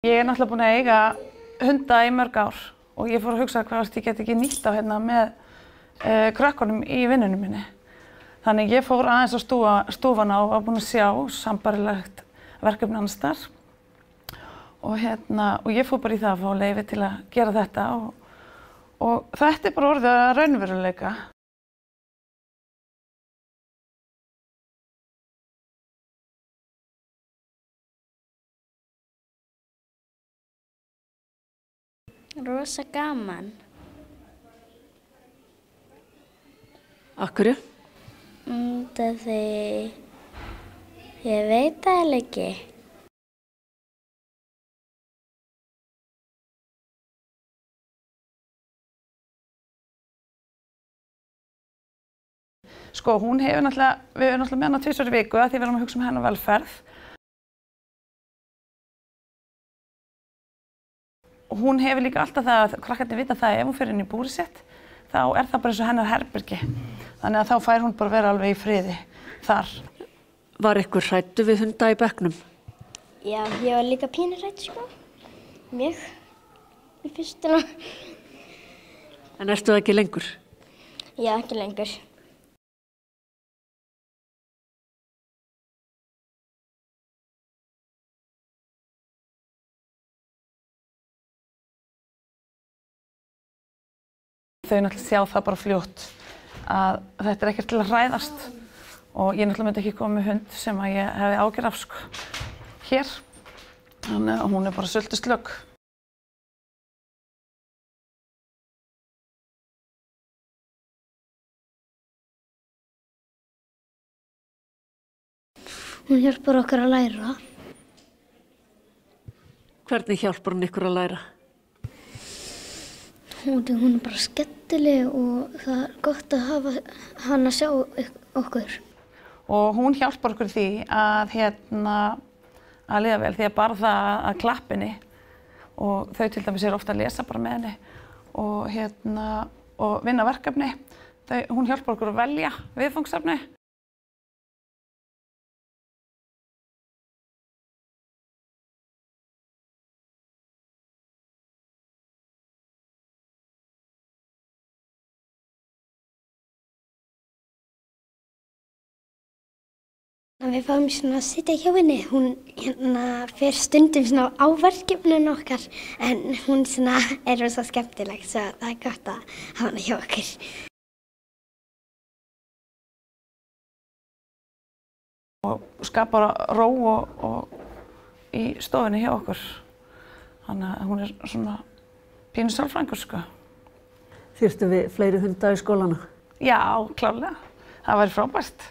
Ég er náttúrulega búin að eiga hunda í mörg ár og ég fór að hugsa hvað ég get ekki nýtt á hérna með krökkunum í vinnunum minni. Þannig ég fór aðeins á stúfana og var búin að sjá sambarilegt verkefni annars staðar. Og ég fór bara í það að fá leyfi til að gera þetta og þetta er bara orðið að raunveruleika. Rosa gaman. Af hverju? Því ég veit það ekki. Sko, við erum náttúrulega með hana 2 sinnum í viku því við erum að hugsa hennar velferð. Og hún hefur líka alltaf það að krakkarnir vita það að ef hún fer inn í búrið sitt, þá er það bara eins og hennar herbergi. Þannig að þá fær hún bara að vera alveg í friði þar. Var ykkur hræddu við hunda í bekknum? Já, ég var líka pínu hrædd, sko. Mjög. Í fyrstuna. En ertu það ekki lengur? Já, ekki lengur. Þau náttúrulega sjá það bara fljótt að þetta er ekkert til að hræðast og ég náttúrulega myndi ekki koma með hund sem að ég hefði ágjörð af sko hér. Þannig að hún er bara sultuslögg. Hún hjálpar okkur að læra. Hvernig hjálpar hún ykkur að læra? Hún er bara skemmtileg og það er gott að hafa hana að sjá okkur. Og hún hjálpar okkur því að liða vel því að bara það að klappa henni og þau til dæmis eru ofta að lesa bara með henni og vinna verkefni. Hún hjálpar okkur að velja viðfangsefni. Við fáum svona að sitja hjá henni. Hún fer stundum svona á verkefnin okkar en hún svona er rosa skemmtileg svo það er gott að hafa hana hjá okkur. Og skapar ró og í stofunni hjá okkur. Þannig að hún er svona pínu sálfræðingur sko. Þyrftum við fleiri hunda í skólana? Já, klárlega. Það væri frábært.